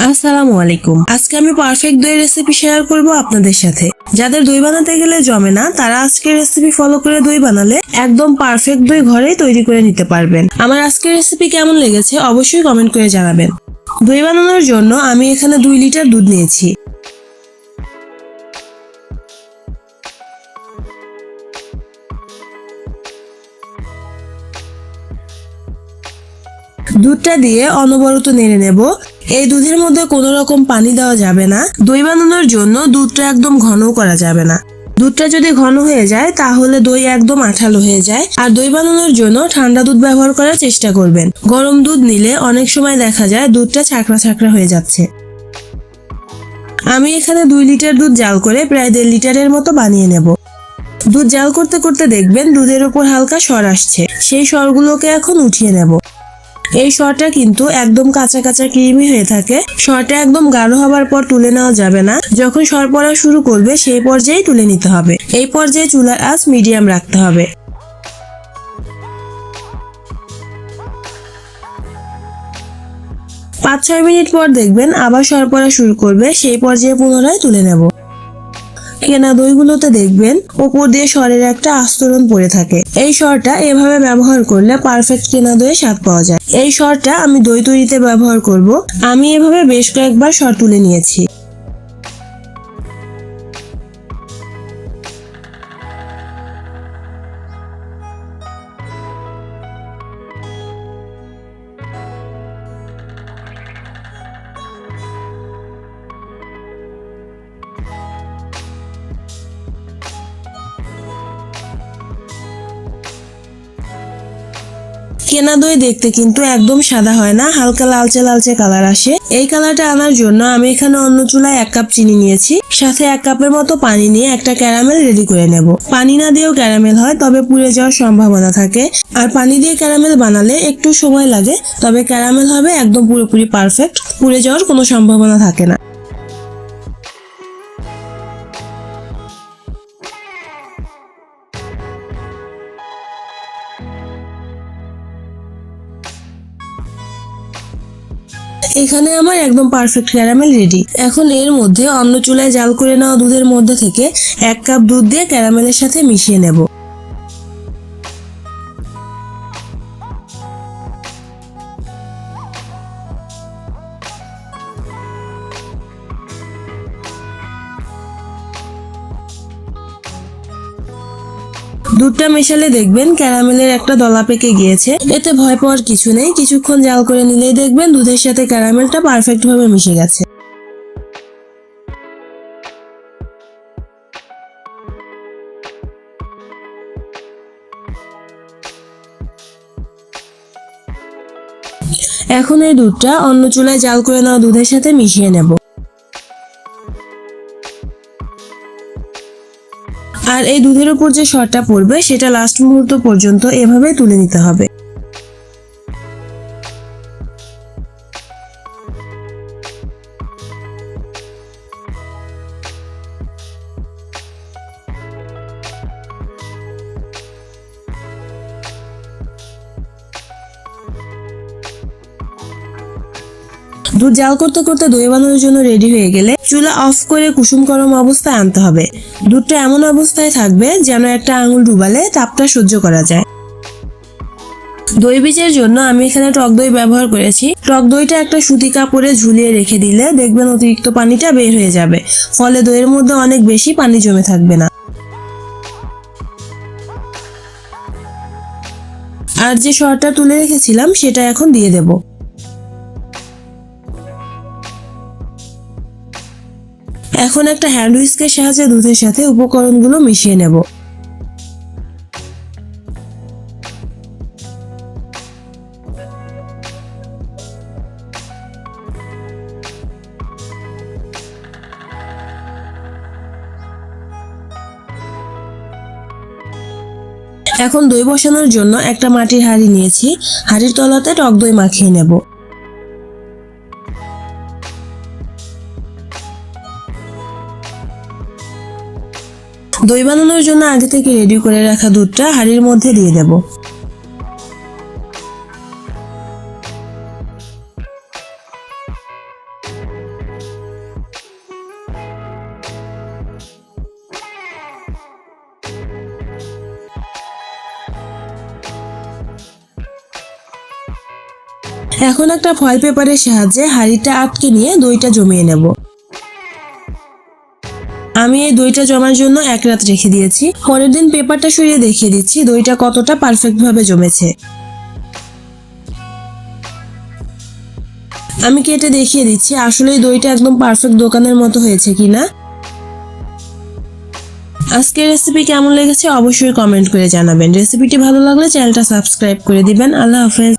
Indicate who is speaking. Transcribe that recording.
Speaker 1: আসসালামু আলাইকুম। আজকে আমি পারফেক্ট দই রেসিপি শেয়ার করব আপনাদের সাথে। যাদের দই বানাতে গেলে জমে না, তারা আজকের রেসিপি ফলো করে দই বানালে একদম পারফেক্ট দই ঘরেই তৈরি করে নিতে পারবেন। আমার আজকের রেসিপি কেমন লেগেছে অবশ্যই কমেন্ট করে জানাবেন। দই বানানোর জন্য আমি এখানে 2 লিটার দুধ নিয়েছি। দুধটা দিয়ে অনবরত নেড়ে নেব। এই দুধের মধ্যে কোনো রকম পানি দেওয়া যাবে না। দই বানানোর জন্য দুধটা একদম ঘনও করা যাবে না। দুধটা যদি ঘন হয়ে যায় তাহলে দই একদম আঠালো হয়ে যায়। আর দই বানানোর জন্য ঠান্ডা দুধ ব্যবহার করার চেষ্টা করবেন। গরম দুধ নিলে অনেক সময় দেখা যায় দুধটা ছাকড়া ছাকড়া হয়ে যাচ্ছে। আমি এখানে 2 লিটার দুধ জাল করে প্রায় 1.5 লিটারের মতো বানিয়ে নেব। দুধ জাল করতে করতে দেখবেন দুধের উপর হালকা সর আসছে। সেই সরগুলোকে এখন উঠিয়ে নেব। এই সরটা কিন্তু একদম কাঁচা কাঁচা ক্রিমি হয়ে থাকে। সরটা একদম গাঢ় হবার পর তুলে নেওয়া যাবে না। যখন সর পড়া শুরু করবে সেই পর্যায়ে তুলে নিতে হবে। এই পর্যায়ে চুলার আঁচ মিডিয়াম রাখতে হবে। 5-6 মিনিট পর দেখবেন আবার সর পড়া শুরু করবে। সেই পর্যায়ে পুনরায় তুলে নেব। কেনা দইগুলোতে দেখবেন উপর দিয়ে সরের একটা আস্তরণ পড়ে থাকে। এই সরটা এভাবে ব্যবহার করলে পারফেক্ট কেনা দইয়ের স্বাদ পাওয়া যায়। এই সরটা আমি দই তৈরিতে ব্যবহার করব। আমি এভাবে বেশ কয়েকবার সর তুলে নিয়েছি। কেনা দই দেখতে কিন্তু একদম সাদা হয় না, হালকা লালচে লালচে কালার আসে। এই কালারটা আনার জন্য আমি এখানে অন্য চুলায় 1 কাপ চিনি নিয়েছি। সাথে 1 কাপের মতো পানি নিয়ে একটা ক্যারামেল রেডি করে নেব। পানি না দিয়েও ক্যারামেল হয়, তবে পুড়ে যাওয়ার সম্ভাবনা থাকে। আর পানি দিয়ে ক্যারামেল বানালে একটু সময় লাগে, তবে ক্যারামেল হবে একদম পুরোপুরি পারফেক্ট। পুড়ে যাওয়ার কোনো সম্ভাবনা থাকে না। এখানে আমার একদম পারফেক্ট ক্যারামেল রেডি। এখন এর মধ্যে অন্য চুলায় জাল করে নেওয়া দুধের মধ্যে থেকে 1 কাপ দুধ দিয়ে ক্যারামেলের সাথে মিশিয়ে নেব। দুধটা মেশালে দেখবেন ক্যারামেলের একটা দলা পেকে গিয়েছে। এতে ভয় পাওয়ার কিছু নেই। কিছুক্ষণ জাল করে নিলেই দেখবেন দুধের সাথে ক্যারামেলটা পারফেক্ট ভাবে মিশে গেছে। এখন এই দুধটা অন্য চুলায় জাল করে নেওয়া দুধের সাথে মিশিয়ে নেব। আর এই দুধের উপর যে সরটা পড়বে সেটা লাস্ট মুহূর্ত পর্যন্ত এভাবে তুলে নিতে হবে। দুধ জাল করতে করতে দই বানানোর জন্য রেডি হয়ে গেলে চুলা অফ করে কুসুম গরম অবস্থায় আনতে হবে। দুধটা এমন অবস্থায় থাকবে যেন একটা আঙুল ডুবালে তাপটা সহ্য করা যায়। দই বীজের জন্য আমি এখানে টক দই ব্যবহার করেছি। টক দইটা একটা সুতি কাপড়ে ঝুলিয়ে রেখে দিলে দেখবেন অতিরিক্ত পানিটা বের হয়ে যাবে। ফলে দইয়ের মধ্যে অনেক বেশি পানি জমে থাকবে না। আর যে সরটা তুলে রেখেছিলাম সেটা এখন দিয়ে দেব। এখন একটা হ্যান্ড হুইস্কের সাহায্যে দুধের সাথে উপকরণগুলো মিশিয়ে নেব। এখন দই বসানোর জন্য একটা মাটির হাঁড়ি নিয়েছি। হাঁড়ির তলাতে টক দই মাখিয়ে নেব। দই বানানোর জন্য আগে থেকে রেডি করে রাখা দুধটা হাঁড়ির মধ্যে দিয়ে দেব। এখন একটা ফয়েল পেপারের সাহায্যে হাঁড়িটা আটকে নিয়ে দইটা জমিয়ে নেব। আমি এই দইটা জমার জন্য 1 রাত রেখে দিয়েছি। পরের দিন পেপারটা সরিয়ে দেখিয়ে দিচ্ছি দইটা কতটা পারফেক্ট ভাবে জমেছে। আমি কেটে দেখিয়ে দিচ্ছি আসলেই দইটা একদম পারফেক্ট দোকানের মতো হয়েছে কিনা। আজকের রেসিপি কেমন লেগেছে অবশ্যই কমেন্ট করে জানাবেন। রেসিপিটি ভালো লাগলে চ্যানেলটা সাবস্ক্রাইব করে দিবেন। আল্লাহ হাফেজ।